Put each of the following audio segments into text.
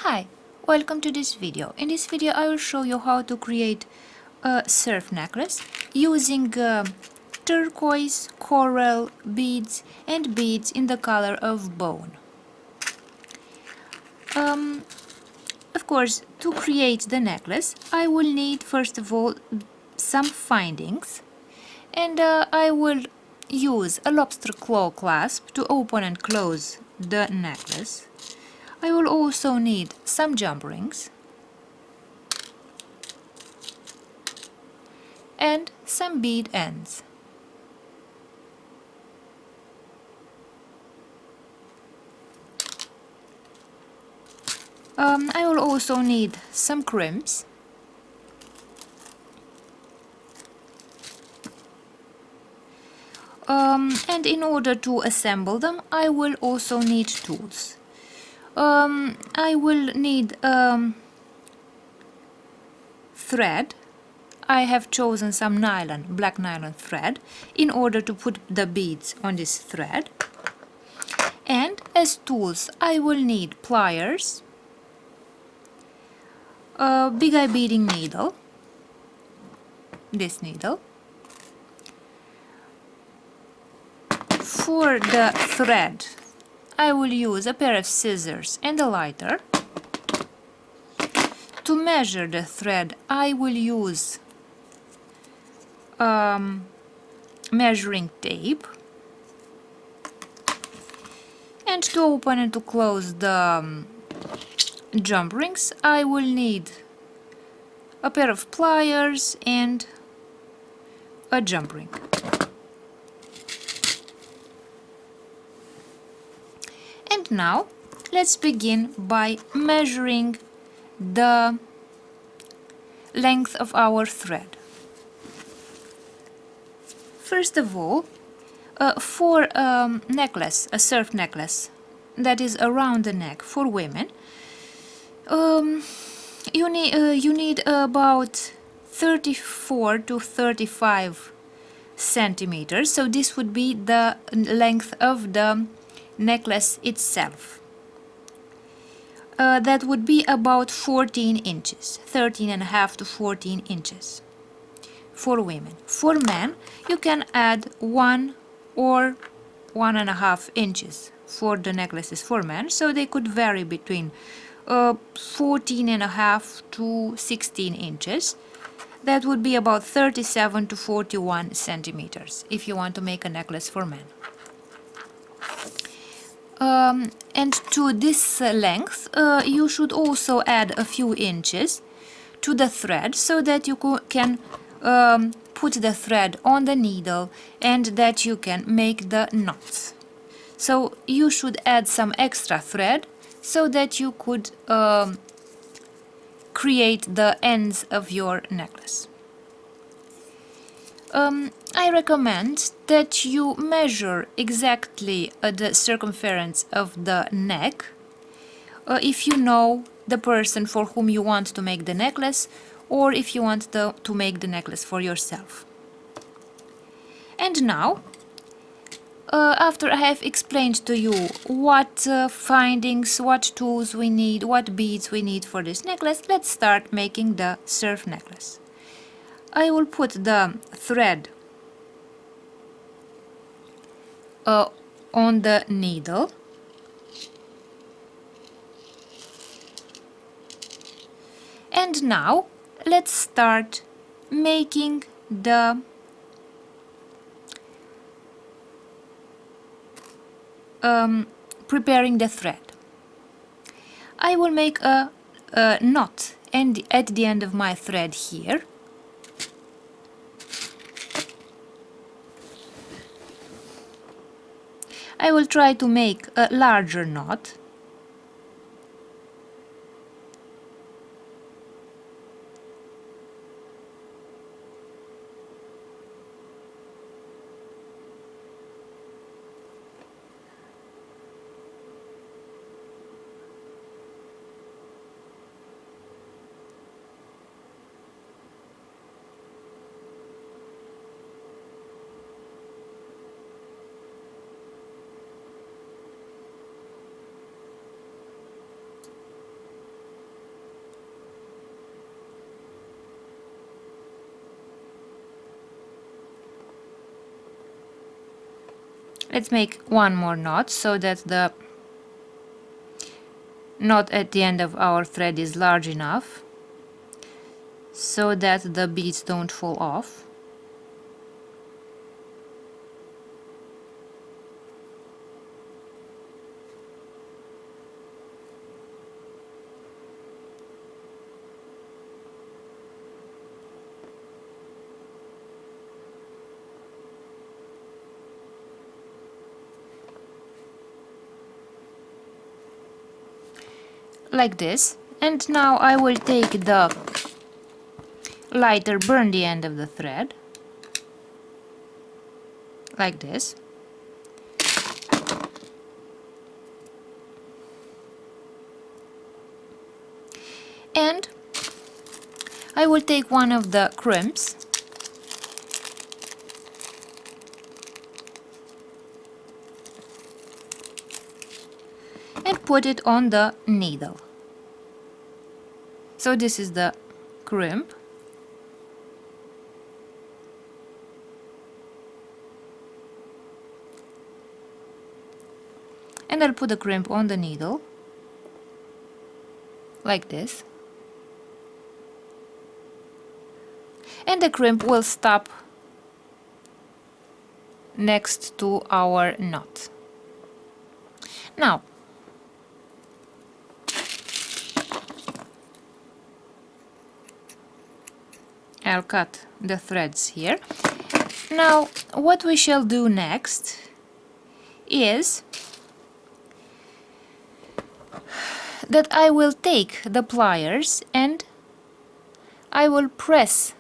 Hi, welcome to this video. In this video I will show you how to create a surf necklace using turquoise, coral, beads and beads in the color of bone. Of course, to create the necklace I will need first of all some findings, and I will use a lobster claw clasp to open and close the necklace. I will also need some jump rings and some bead ends. I will also need some crimps and in order to assemble them I will also need tools. I will need thread. I have chosen some nylon, black nylon thread, in order to put the beads on this thread. And as tools I will need pliers, a big eye beading needle, this needle. For the thread I will use a pair of scissors and a lighter. To measure the thread I will use measuring tape, and to open and to close the jump rings I will need a pair of pliers and a jump ring. And now let's begin by measuring the length of our thread. First of all, for a necklace, a surf necklace that is around the neck for women, you need about 34 to 35 centimeters. So this would be the length of the necklace itself. That would be about 14 inches, 13.5 to 14 inches for women. For men, you can add 1 or 1.5 inches for the necklaces for men, so they could vary between 14.5 to 16 inches. That would be about 37 to 41 centimeters if you want to make a necklace for men. And to this length you should also add a few inches to the thread so that you can put the thread on the needle and that you can make the knots. So you should add some extra thread so that you could create the ends of your necklace. I recommend that you measure exactly the circumference of the neck if you know the person for whom you want to make the necklace, or if you want to make the necklace for yourself. And now, after I have explained to you what findings, what tools we need, what beads we need for this necklace, let's start making the surf necklace. I will put the thread on the needle, and now let's start making the preparing the thread. I will make a knot at the end of my thread here. I will try to make a larger knot. Let's make one more knot so that the knot at the end of our thread is large enough so that the beads don't fall off. Like this. And now I will take the lighter, burn the end of the thread like this, and I will take one of the crimps and put it on the needle. So this is the crimp. And I'll put the crimp on the needle like this. And the crimp will stop next to our knot. Now, I'll cut the threads here. Now, what we shall do next is that I will take the pliers and I will press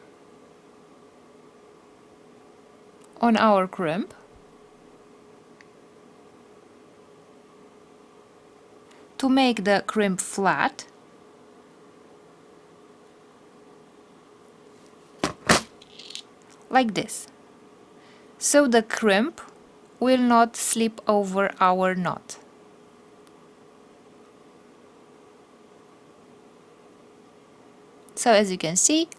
on our crimp to make the crimp flat. Like this, so the crimp will not slip over our knot. So as you can see,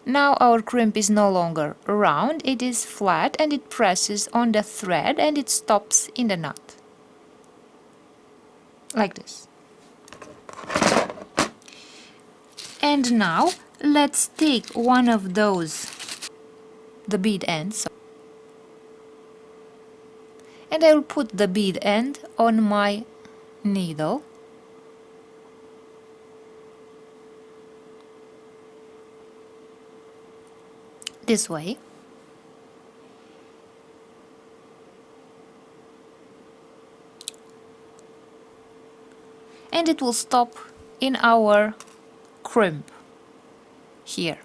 now our crimp is no longer round, it is flat and it presses on the thread and it stops in the knot. Like this. And now let's take one of those, the bead ends, and I will put the bead end on my needle. This way. And it will stop in our crimp here.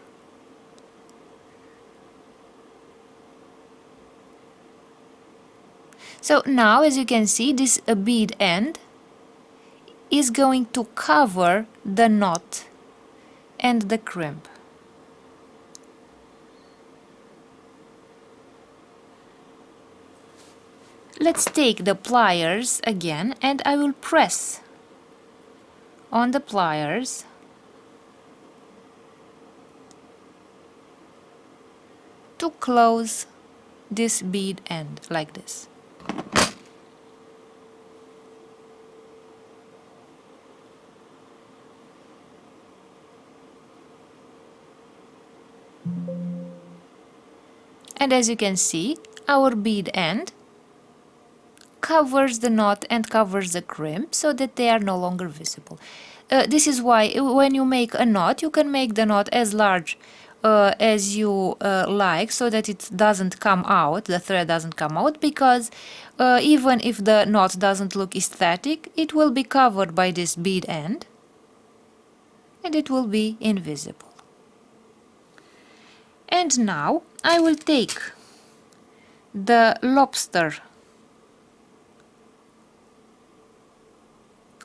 So now, as you can see, this bead end is going to cover the knot and the crimp. Let's take the pliers again and I will press on the pliers to close this bead end like this. And as you can see, our bead end covers the knot and covers the crimp so that they are no longer visible. This is why when you make a knot, you can make the knot as large as you like, so that it doesn't come out, the thread doesn't come out, because even if the knot doesn't look aesthetic, it will be covered by this bead end and it will be invisible. And now I will take the lobster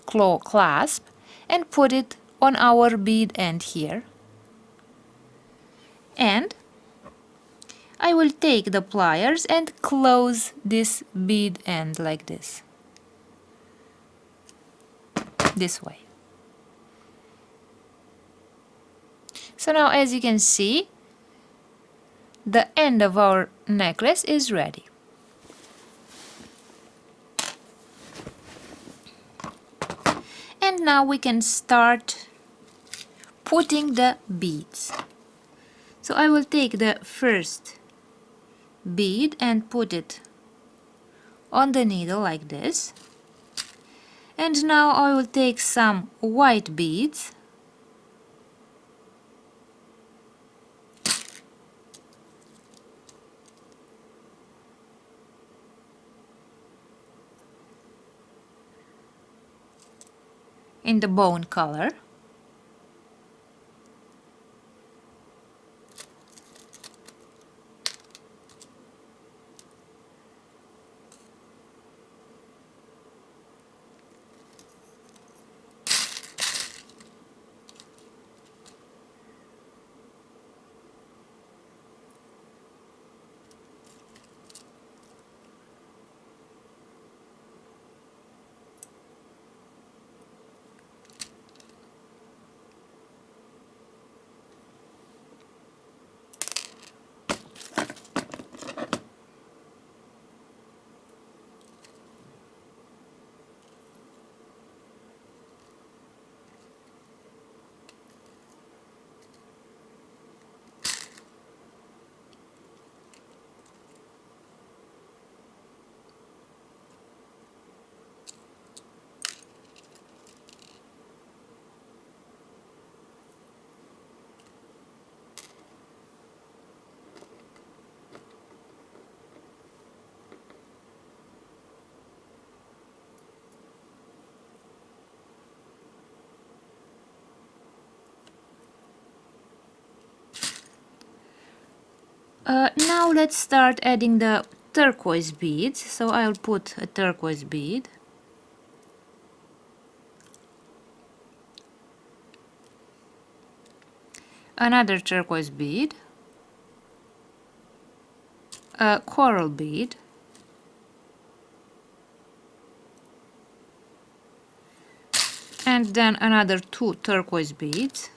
claw clasp and put it on our bead end here. And I will take the pliers and close this bead end like this. This way. So now, as you can see, the end of our necklace is ready. And now we can start putting the beads. So I will take the first bead and put it on the needle like this. And now I will take some white beads in the bone color. Now let's start adding the turquoise beads. So I'll put a turquoise bead, another turquoise bead, a coral bead, and then another 2 turquoise beads,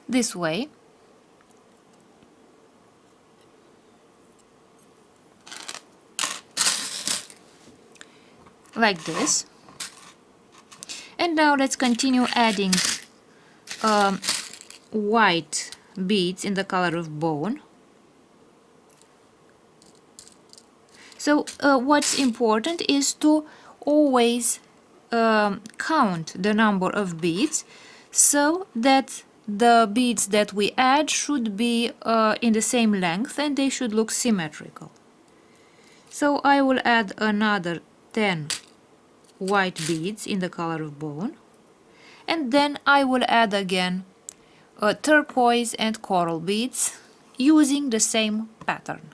this way. Like this. And now let's continue adding white beads in the color of bone. So what's important is to always count the number of beads so that the beads that we add should be in the same length and they should look symmetrical. So I will add another 10 white beads in the color of bone, and then I will add again turquoise and coral beads using the same pattern.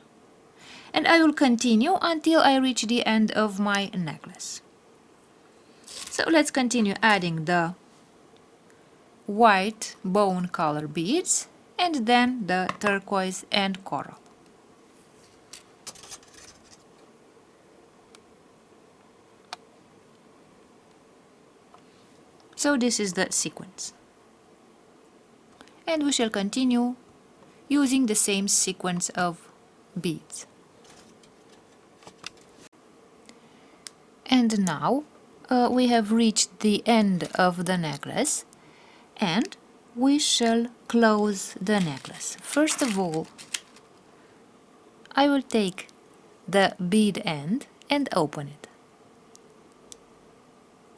And I will continue until I reach the end of my necklace. So let's continue adding the white bone color beads and then the turquoise and coral. So this is the sequence. And we shall continue using the same sequence of beads. And now we have reached the end of the necklace and we shall close the necklace. First of all, I will take the bead end and open it.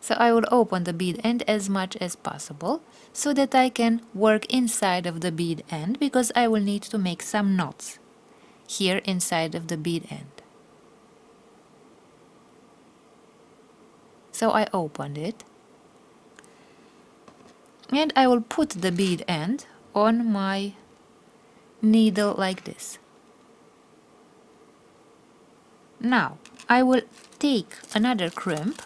So I will open the bead end as much as possible so that I can work inside of the bead end, because I will need to make some knots here inside of the bead end. So I opened it and I will put the bead end on my needle like this. Now I will take another crimp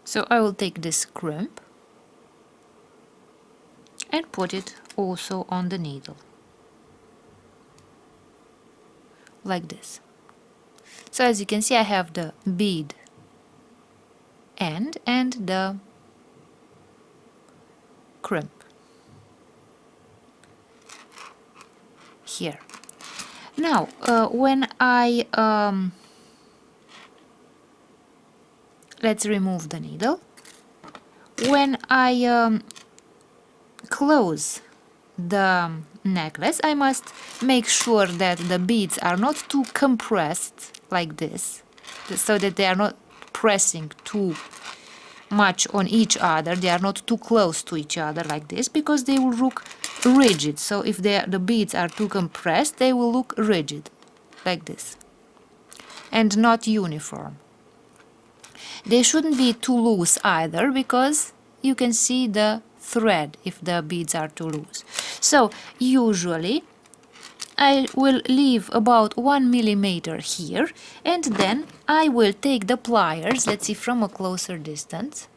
So I will take this crimp and put it also on the needle, like this. So as you can see, I have the bead end and the crimp here. Now, when I let's remove the needle. When I close the necklace, I must make sure that the beads are not too compressed like this, so that they are not pressing too much on each other. They are not too close to each other like this, because they will look rigid. So if the beads are too compressed, they will look rigid like this and not uniform. They shouldn't be too loose either, because you can see the thread if the beads are too loose. So usually I will leave about 1 millimeter here, and then I will take the pliers, let's see from a closer distance,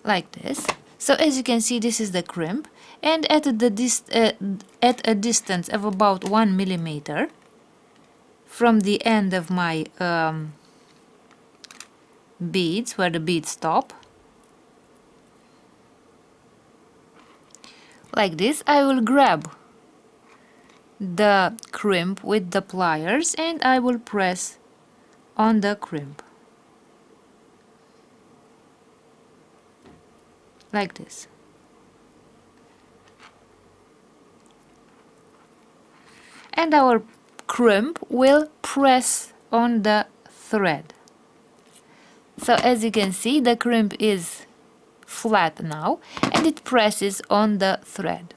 like this. So as you can see, this is the crimp, and at a distance of about 1 millimeter from the end of my beads, where the beads stop, like this, I will grab the crimp with the pliers and I will press on the crimp, like this. And our crimp will press on the thread. So as you can see, the crimp is flat now and it presses on the thread.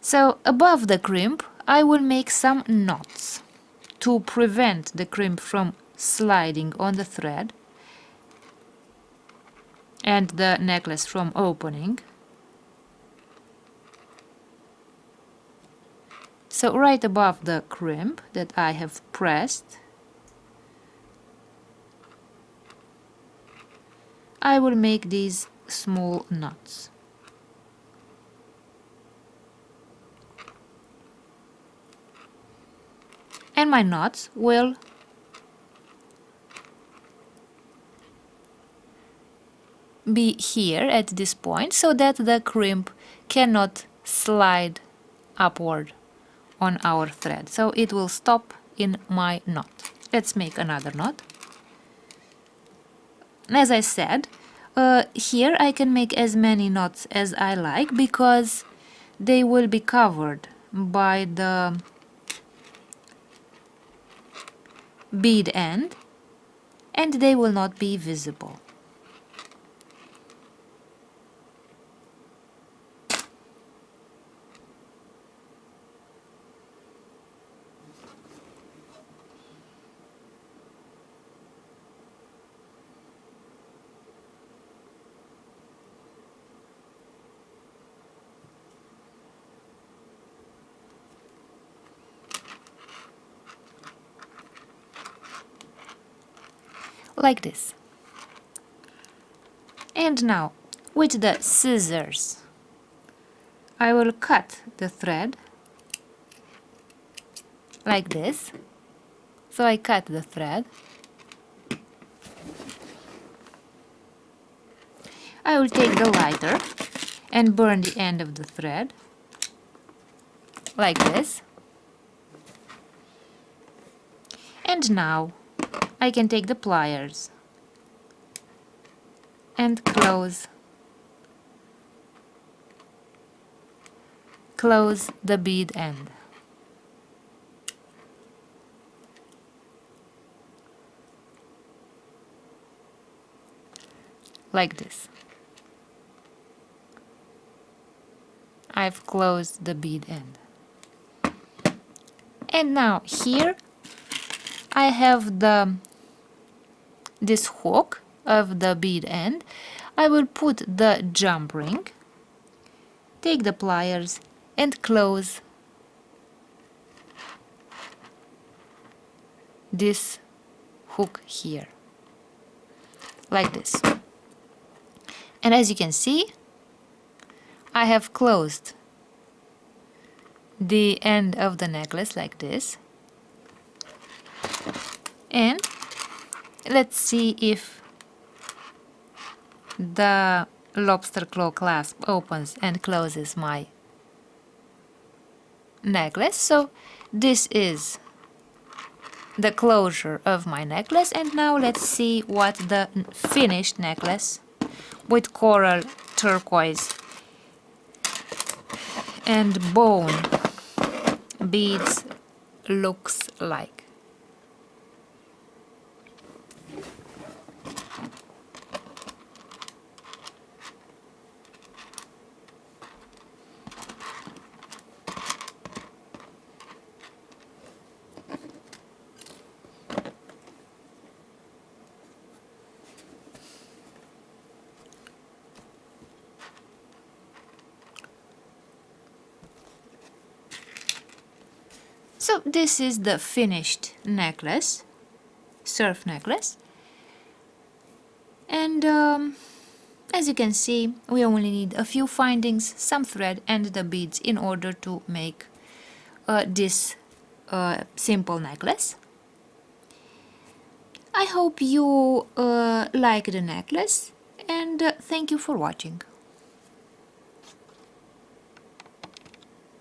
So above the crimp I will make some knots to prevent the crimp from sliding on the thread and the necklace from opening. So right above the crimp that I have pressed, I will make these small knots. And my knots will be here at this point, so that the crimp cannot slide upward on our thread. So it will stop in my knot. Let's make another knot. As I said, here I can make as many knots as I like, because they will be covered by the bead end and they will not be visible. Like this. And now with the scissors I will cut the thread like this. So I cut the thread. I will take the lighter and burn the end of the thread like this. And now I can take the pliers and close the bead end. Like this. I've closed the bead end. And now here I have this hook of the bead end. I will put the jump ring, take the pliers and close this hook here, like this. And as you can see, I have closed the end of the necklace like this. And let's see if the lobster claw clasp opens and closes my necklace. So this is the closure of my necklace, and now let's see what the finished necklace with coral, turquoise and bone beads looks like. So this is the finished necklace, surf necklace, and as you can see, we only need a few findings, some thread and the beads in order to make this simple necklace. I hope you like the necklace, and thank you for watching.